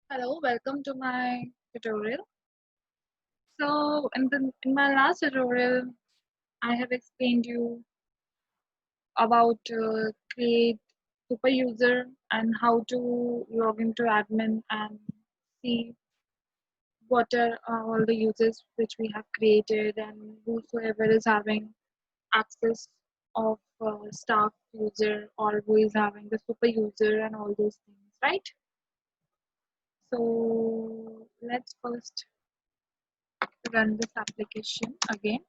Hello, welcome to my tutorial. So in my last tutorial, I have explained you about create super user and how to log into admin and see what are all the users which we have created and whosoever is having access of staff user or who is having the super user and all those things, right? So let's first run this application again.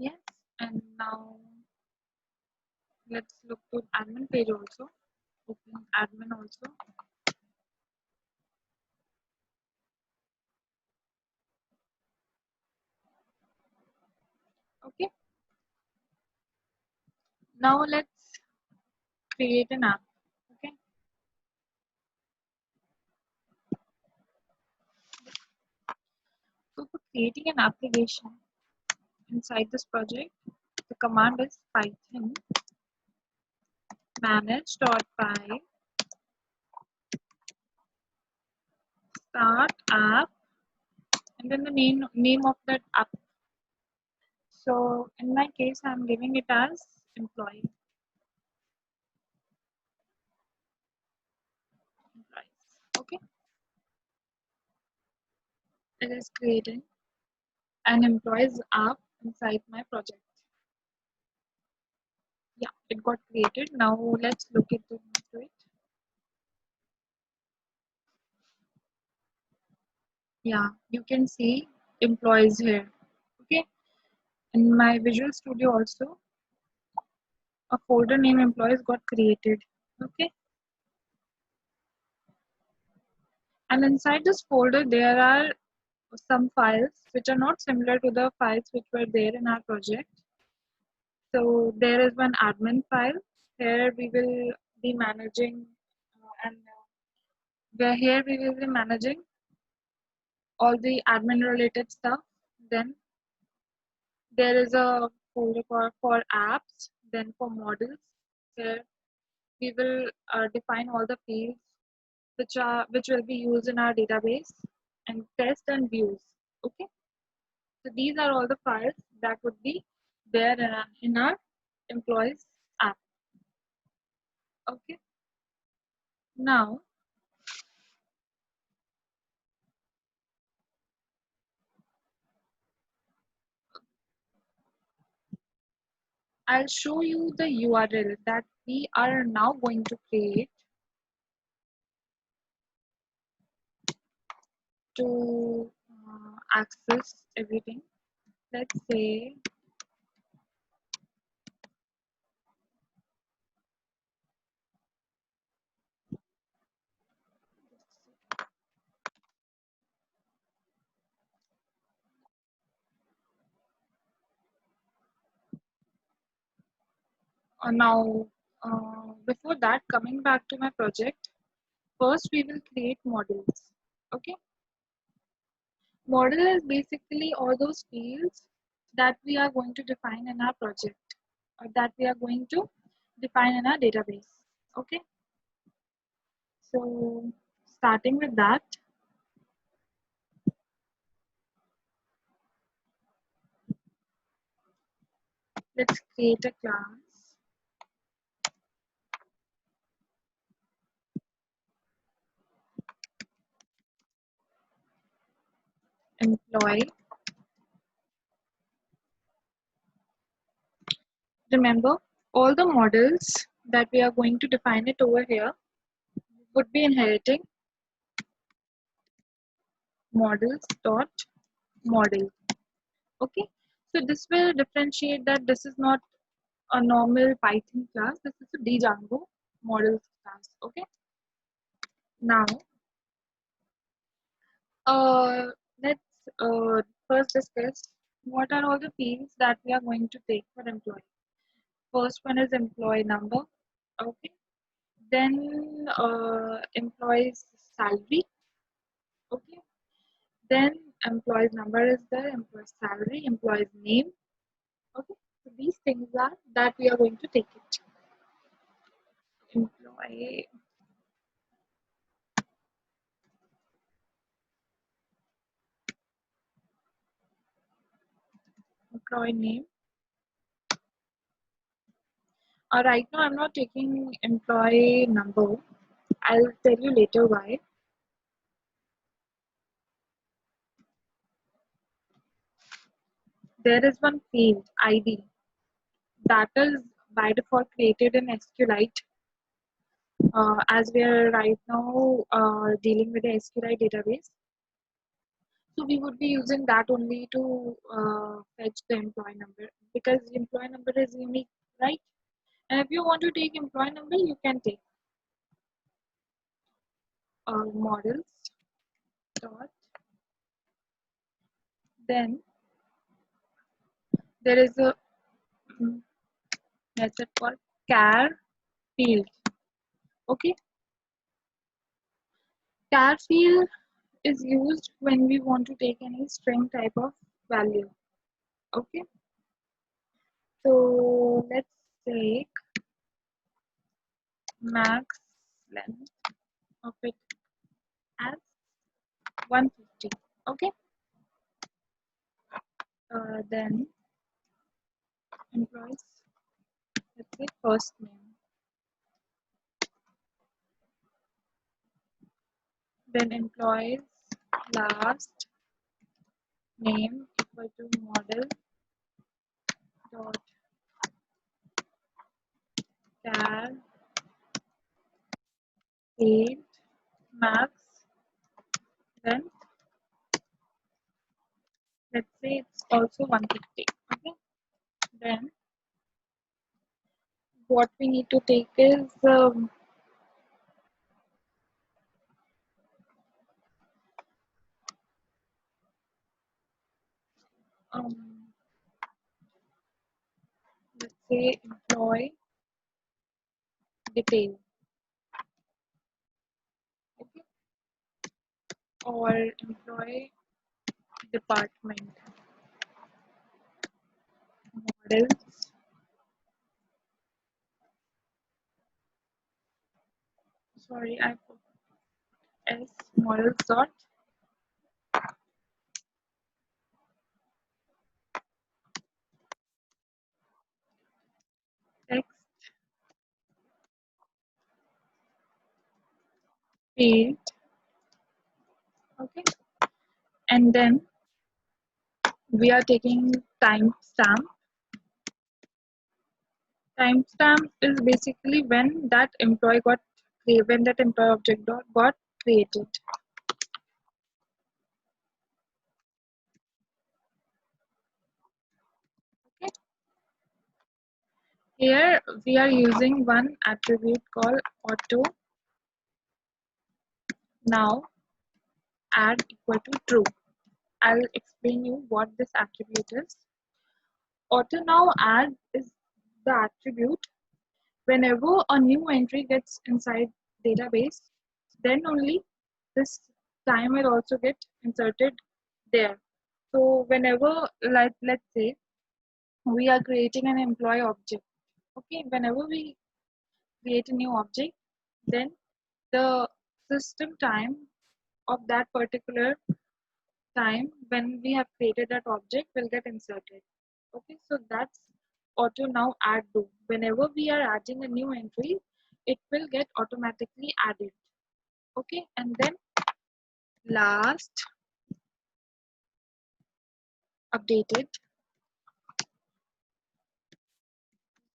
Yes, and now let's look to admin page also. Open admin also. Okay. Now let's create an app. Okay. So for creating an application inside this project, the command is python manage.py start app and then the name of that app. So in my case, I'm giving it as employee. Employees. Okay. It is creating an employees app inside my project. Yeah, it got created. Now let's look into it. Yeah, you can see employees here. Okay, in my Visual Studio also, a folder name employees got created. Okay, and inside this folder there are some files which are not similar to the files which were there in our project. So there is one admin file. Here we will be managing, and where here we will be managing all the admin related stuff. Then there is a folder for apps, then for models. Here we will define all the fields which will be used in our database and test and views. Okay, so these are all the files that would be there in our employees app. Okay, now I'll show you the URL that we are now going to create to access everything. Let's say now before that, coming back to my project, first we will create models. Okay, model is basically all those fields that we are going to define in our project or that we are going to define in our database. Okay, so starting with that, let's create a class employee. Remember, all the models that we are going to define it over here would be inheriting models dot model. Okay, so this will differentiate that this is not a normal Python class. This is a Django models class. Okay, now uh, let's first discuss what are all the fields that we are going to take for employee. First one is employee number. Okay, then employee's salary. Okay, then employee's number is there, employee's salary, employee's name. Okay, so these things are that we are going to take it. Employee, employee name. Right now, I'm not taking employee number. I'll tell you later why. There is one field ID that is by default created in SQLite. As we are right now dealing with the SQLite database, so we would be using that only to fetch the employee number because the employee number is unique, right? And if you want to take employee number, you can take models dot. Then there is a method called char field. Okay, char field is used when we want to take any string type of value. Okay, so let's take max length of it as 150. Okay, then employees, let's say first name, then employees last name equal to model dot char paid max, then let's say it's also 150. Okay, then what we need to take is um, let's say employee detail. Okay, or employee department models. Sorry, I put s models dot text field. Okay, and then we are taking timestamp. Timestamp is basically when that employee got when that employee object got created. Okay, here we are using one attribute called auto now add equal to true. I'll explain you what this attribute is. Auto now add is the attribute whenever a new entry gets inside database, then only this time will also get inserted there. So whenever, like, let's say we are creating an employee object. Okay, whenever we create a new object, then the system time of that particular time when we have created that object will get inserted. Okay, so that's auto now add do. Whenever we are adding a new entry, it will get automatically added. Okay, and then last updated.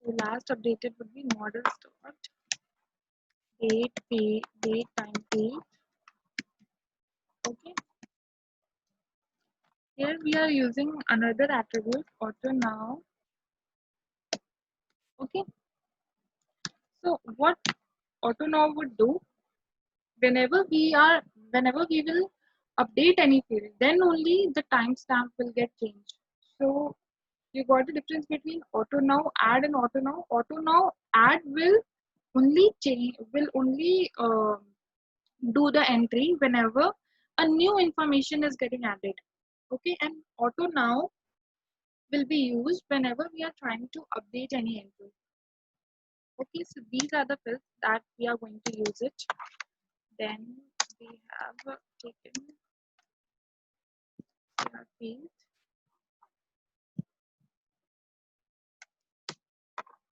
So last updated would be models dot date time page. Okay. Here we are using another attribute auto now. Okay. So what auto now would do, whenever we will update any field, then only the timestamp will get changed. So you got the difference between auto now add and auto now. Auto now add will only change, will only do the entry whenever a new information is getting added. Okay, and auto now will be used whenever we are trying to update any entry. Okay, so these are the fields that we are going to use it. Then we have taken our field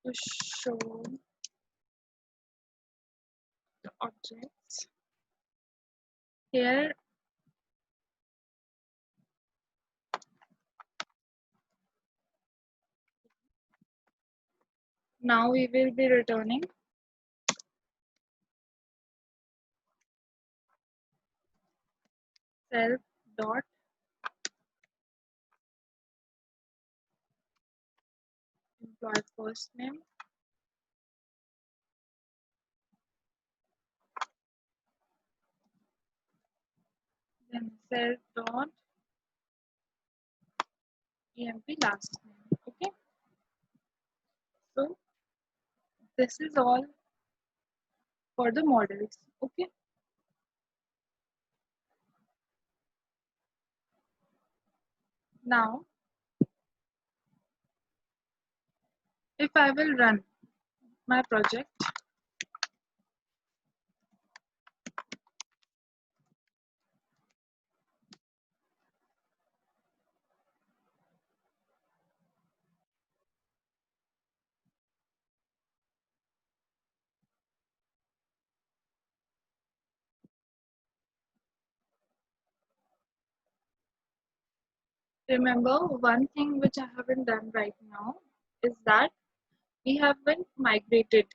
to show the objects. Here now we will be returning self dot employee first name, then self dot emp last name. Okay, so this is all for the models. Okay, now if I will run my project, remember one thing which I haven't done right now is that we haven't migrated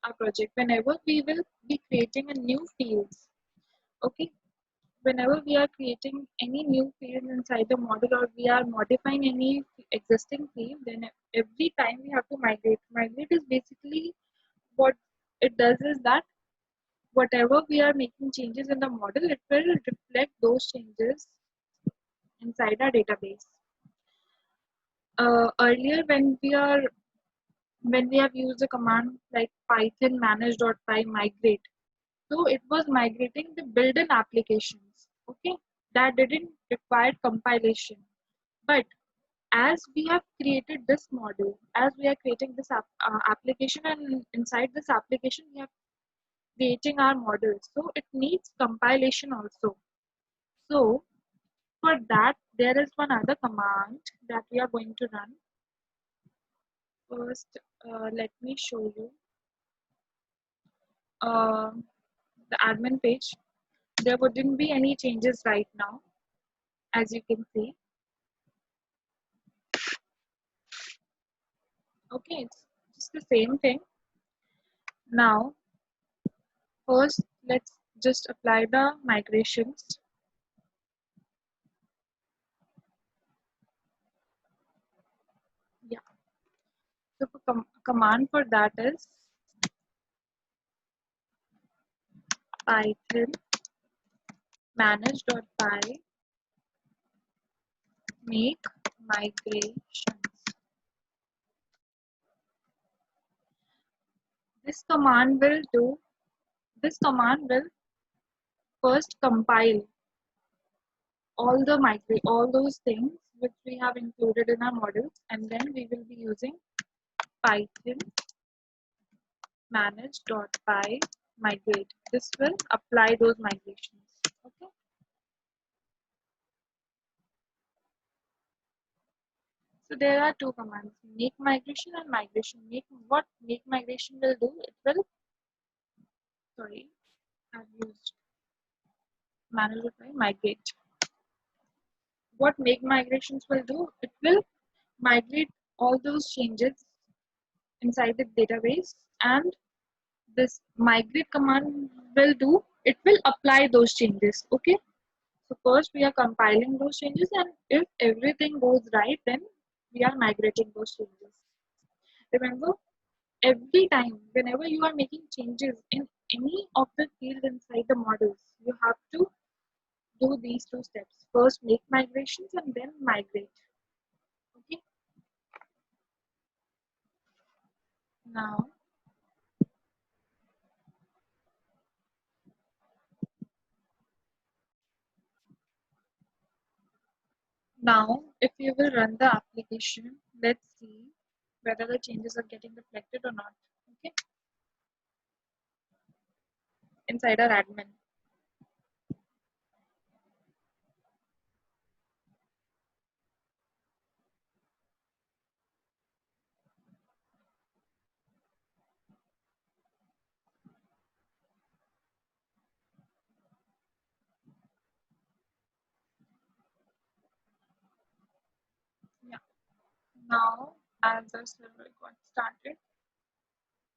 our project. Whenever we will be creating a new fields, okay, whenever we are creating any new field inside the model or we are modifying any existing field, then every time we have to migrate. Migrate is basically what it does is that whatever we are making changes in the model, it will reflect those changes inside our database. Earlier when we have used a command like python manage.py migrate, so it was migrating the built-in applications, okay, that didn't require compilation. But as we have created this model, as we are creating this application, and inside this application we are creating our model, so it needs compilation also. So for that there is one other command that we are going to run. First, let me show you uh, the admin page. There wouldn't be any changes right now, as you can see. Okay, it's just the same thing. Now, first, let's just apply the migrations. Yeah, so command for that is python manage.py make migrations. This command will do, this command will first compile all those things which we have included in our models, and then we will be using python manage.py migrate. This will apply those migrations. Okay. So there are two commands: make migration and migration. What make migration will do? It will, sorry, I've used manage.py migrate. what make migrations will do, it will migrate all those changes inside the database, and this migrate command will do, it will apply those changes. Okay, so first we are compiling those changes, and if everything goes right, then we are migrating those changes. Remember, every time whenever you are making changes in any of the fields inside the models, you have to do these two steps. First make migrations and then migrate. Okay, now if you will run the application, let's see whether the changes are getting reflected or not. Okay, inside our admin. Yeah, now as the server got started,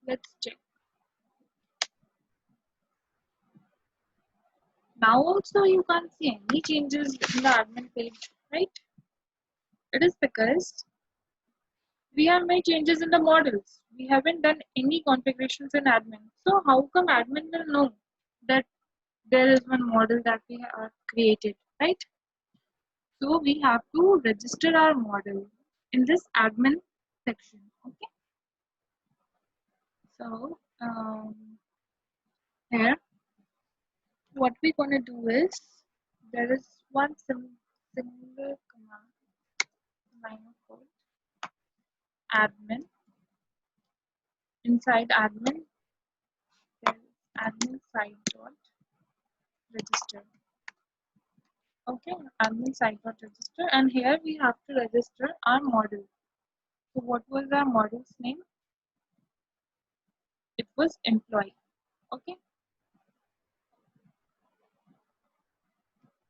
let's check. Now also you can't see any changes in the admin page, right? It is because we have made changes in the models. We haven't done any configurations in admin. So how come admin will know that there is one model that we have created, right? So we have to register our model in this admin section. Okay. So here, what we're gonna do is, there is one single command line of code, admin. Inside admin, there is admin site dot register. Okay, admin site dot register, and here we have to register our model. So what was our model's name? It was employee. Okay,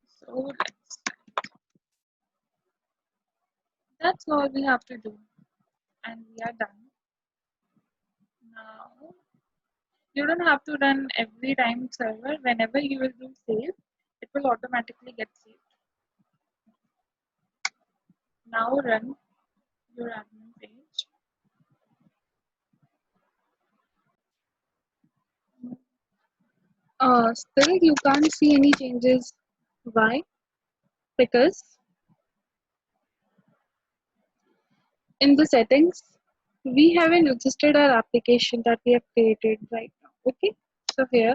so that's all we have to do, and we are done. Now you don't have to run every time server. Whenever you will do save, it will automatically get saved. Now run your admin page. Still you can't see any changes. Why? Because in the settings, we haven't registered our application that we have created right now. Okay, so here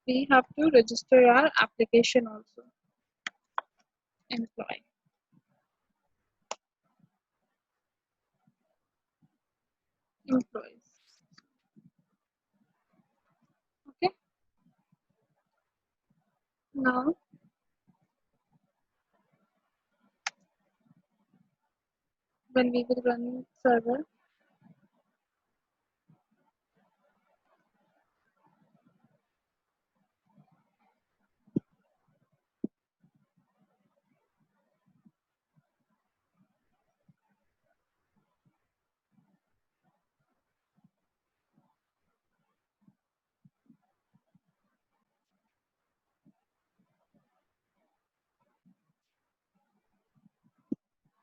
we have to register our application also. Employee, employees. Okay, now when we will run server,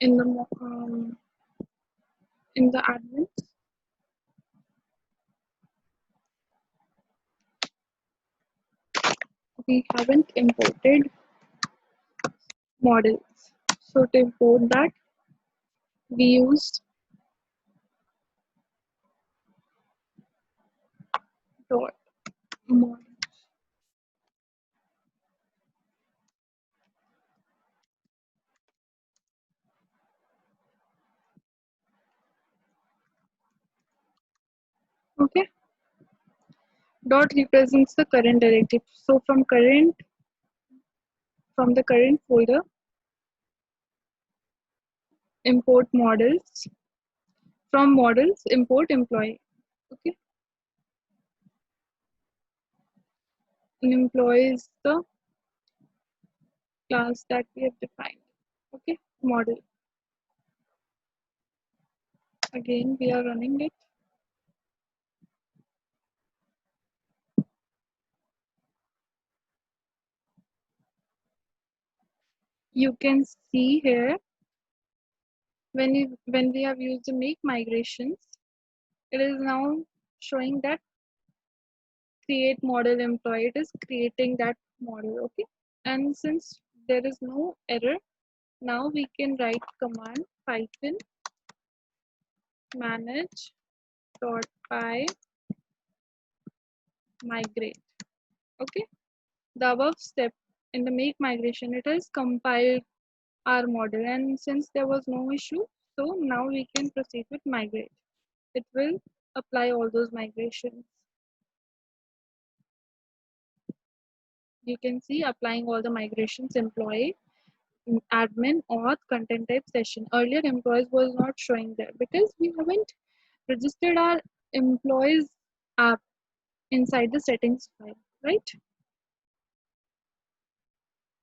in the in the admin, we haven't imported models. So to import that, we use dot model. Okay, dot represents the current directive. So from the current folder, import models. From models, import employee. Okay, an employee is the class that we have defined. Okay, model. Again, we are running it. You can see here when we have used the make migrations, it is now showing that create model employee. It is creating that model. Okay, and since there is no error, now we can write command python manage dot py migrate. Okay, the above step in the make migration, it has compiled our model, and since there was no issue, so now we can proceed with migrate. It will apply all those migrations. You can see applying all the migrations employee, admin, auth, content type, session. Earlier employees was not showing there because we haven't registered our employees app inside the settings file, right?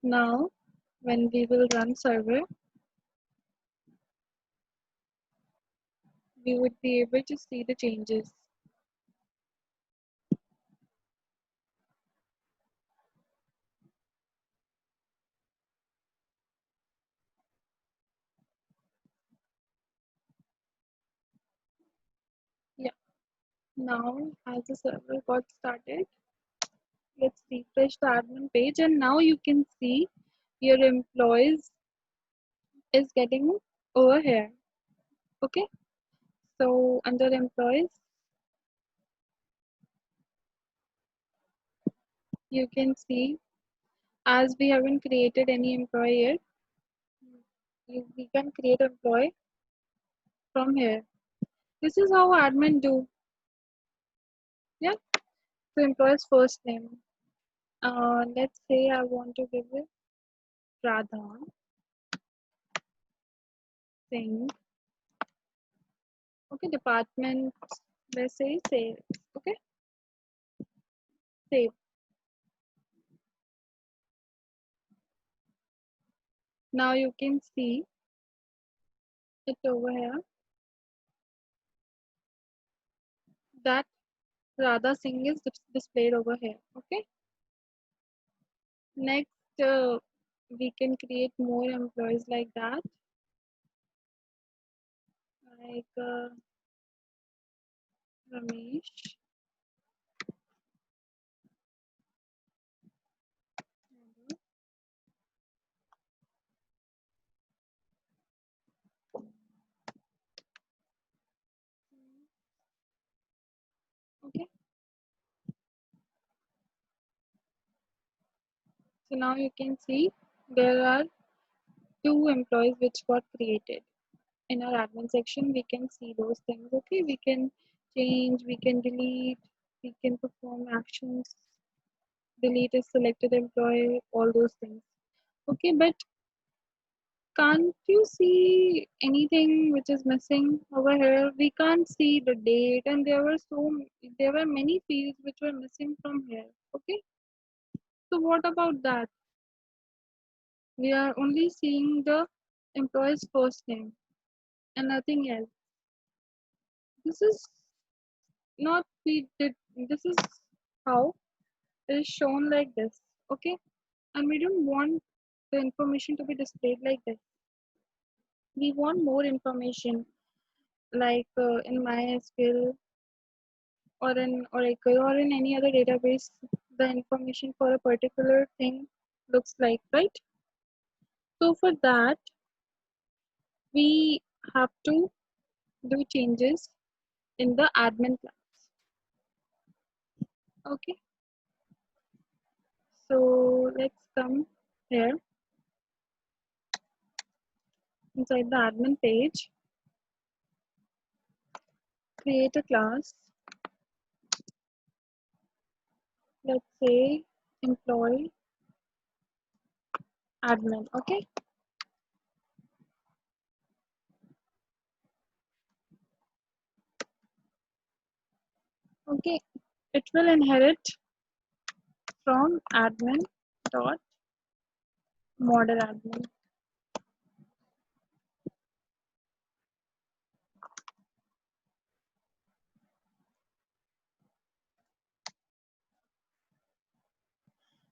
Now, when we will run server, we would be able to see the changes. Yeah. Now, as the server got started, let's refresh the admin page, and now you can see your employees is getting over here. Okay. So under employees, you can see as we haven't created any employee yet, we can create employee from here. This is how admin do. Yeah. So employee's first name. Let's say I want to give it Radha Singh. Okay, department. Let's say sales. Okay, save. Now you can see it over here that Radha Singh is displayed over here. Okay. Next, we can create more employees like that, like Ramesh. Okay. So now you can see there are two employees which got created. In our admin section, we can see those things. Okay, we can change, we can delete, we can perform actions, delete a selected employee, all those things. Okay, but can't you see anything which is missing over here? We can't see the date, and there were many fields which were missing from here. Okay, so what about that? We are only seeing the employee's first name and nothing else. This is not we did. This is how it is shown like this. Okay, and we don't want the information to be displayed like this. We want more information, like in MySQL or in Oracle or in any other database, the information for a particular thing looks like, right? So for that, we have to do changes in the admin class. Okay, so let's come here inside the admin page, create a class. Let's say employee admin. Okay, okay, it will inherit from admin dot model admin.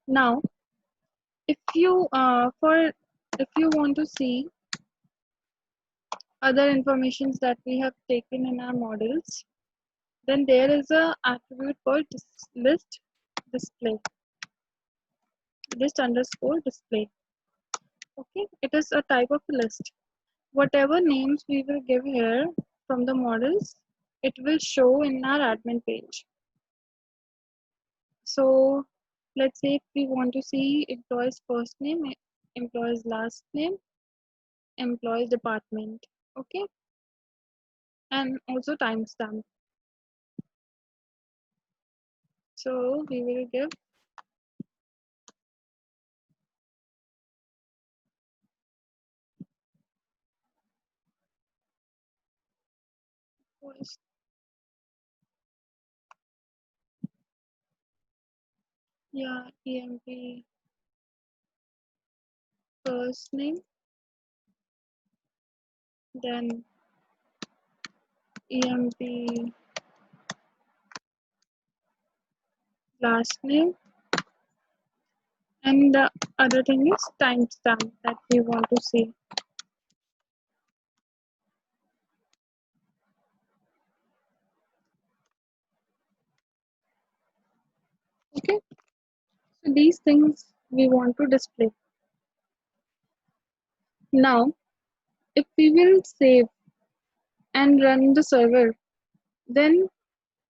Now, if you if you want to see other informations that we have taken in our models, then there is a attribute called list display, list underscore display. Okay, it is a type of list. Whatever names we will give here from the models, it will show in our admin page. So let's say if we want to see employee's first name, employee's last name, employee's department, okay, and also timestamp. So we will give first, yeah, EMP first name, then EMP last name, and the other thing is timestamp that we want to see. Okay, so these things we want to display. Now, if we will save and run the server, then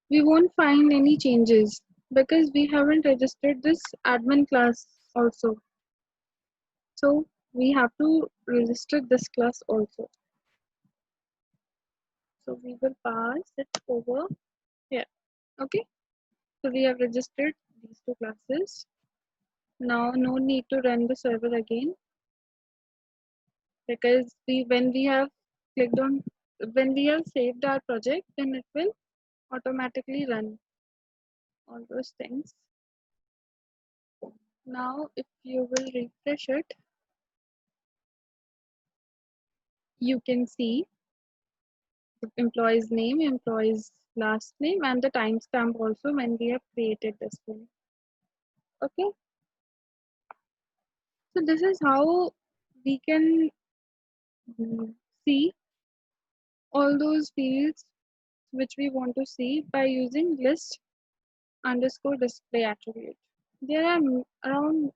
we won't find any changes because we haven't registered this admin class also. So we have to register this class also. So we will pass it over here. Okay. So we have registered these two classes. Now no need to run the server again because when we have clicked on, when we have saved our project, then it will automatically run all those things. Now if you will refresh it, you can see the employee's name, employee's last name, and the timestamp also when we have created this one. Okay, so this is how we can see all those fields which we want to see by using list underscore display attribute. There are around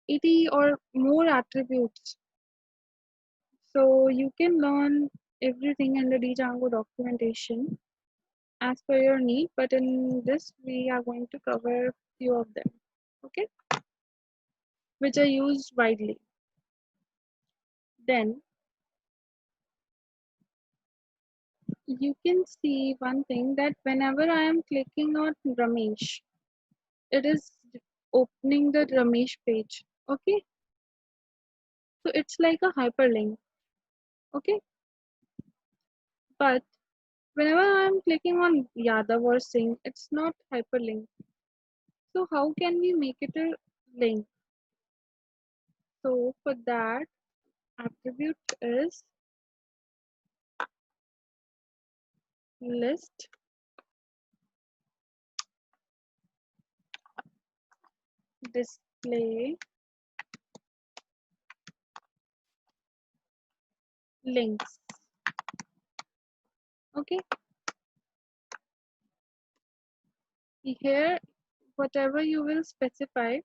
80 or more attributes. So you can learn everything in the Django documentation as per your need, but in this we are going to cover few of them, okay, which are used widely. Then you can see one thing that whenever I am clicking on Ramesh, it is opening the Ramesh page, okay, so it's like a hyperlink, okay, but whenever I'm clicking on Yadav or Singh, it's not hyperlink. So how can we make it a link? So for that, attribute is list display links. Okay, here whatever you will specify,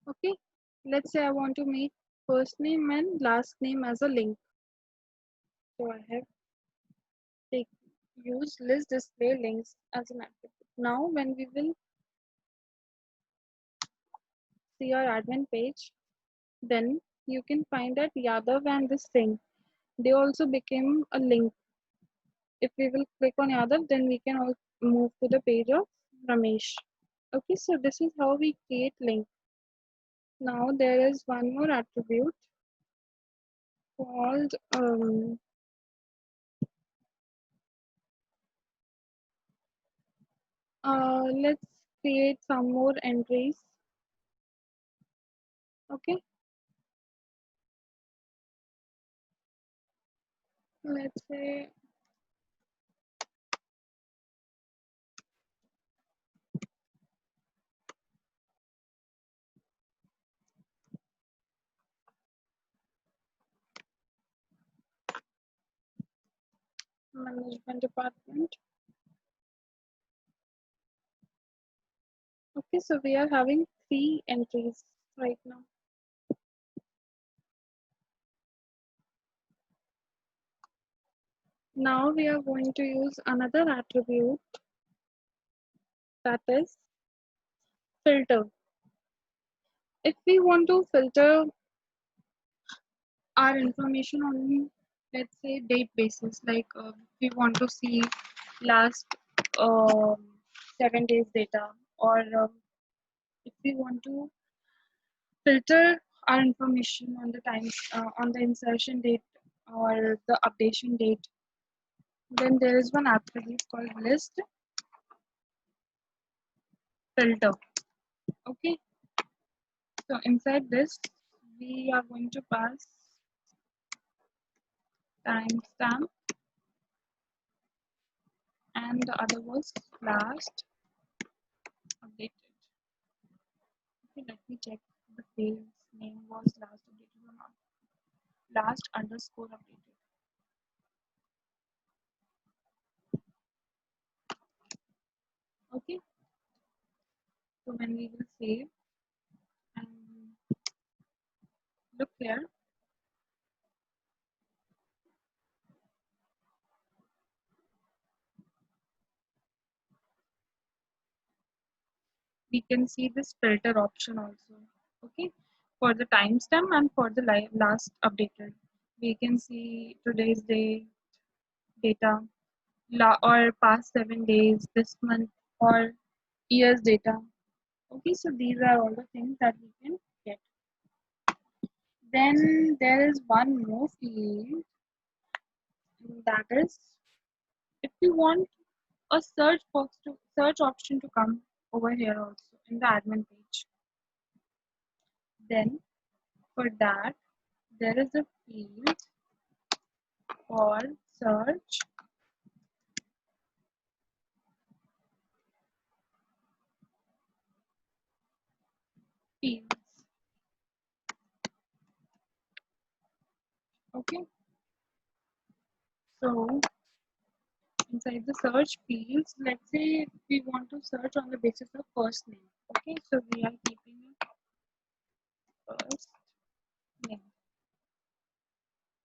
okay, let's say I want to make first name and last name as a link. So I have take use list display links as an attribute. Now when we will see our admin page, then you can find that Yadav and this thing, they also became a link. If we will click on Yadav, then we can also move to the page of Ramesh. Okay, so this is how we create link. Now there is one more attribute called let's create some more entries. Okay, let's say management department. Okay, so we are having 3 entries right now. Now we are going to use another attribute, that is filter. If we want to filter our information on, let's say, date basis, like we want to see last um 7 days data, or if we want to filter our information on the times, on the insertion date or the updation date, then there is one attribute called list filter. Okay, so inside this we are going to pass timestamp, and the other was last updated. Okay, let me check the field's name was last updated or not. Last underscore updated. Okay, so when we will save and look here, we can see this filter option also. Okay, for the timestamp and for the last updated, we can see today's day data, or past 7 days, this month, or years data. Okay, so these are all the things that we can get. Then there is one more field, that is, if you want a search option to come over here also in the admin page, then for that there is a field called search fields. Okay, so inside the search fields, let's say we want to search on the basis of first name. Okay, so we are keeping first name.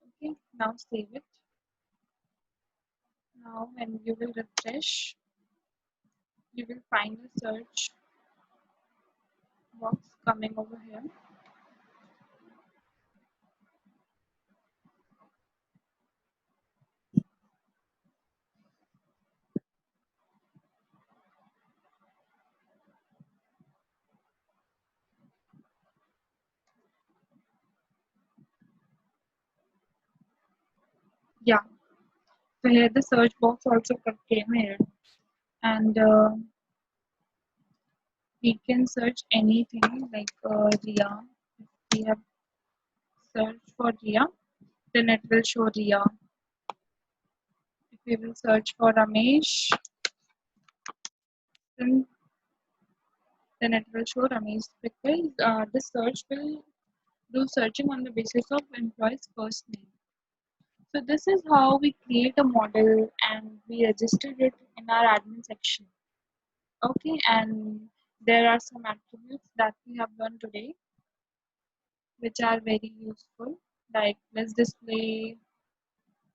Okay, now save it. Now when you will refresh, you will find a search box coming over here. Yeah, so here the search box also came here, and we can search anything like Ria. If we have searched for Ria, then it will show Ria. If we will search for Ramesh, then it will show Ramesh, because the search will do searching on the basis of employee's first name. So this is how we create a model and we registered it in our admin section. Okay, and there are some attributes that we have learned today which are very useful, like list display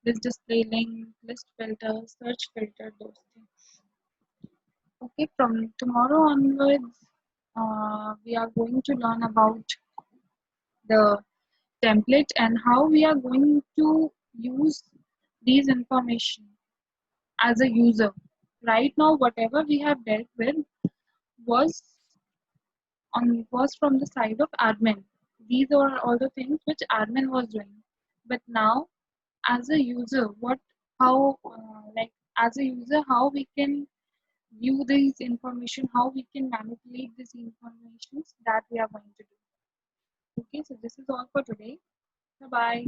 link, list filter, search filter, those things. Okay, from tomorrow onwards, we are going to learn about the template and how we are going to use these information as a user. Right now, whatever we have dealt with was was from the side of admin. These are all the things which admin was doing. But now, as a user, as a user, how we can view this information, how we can manipulate this information, that we are going to do. Okay, so this is all for today. Bye bye.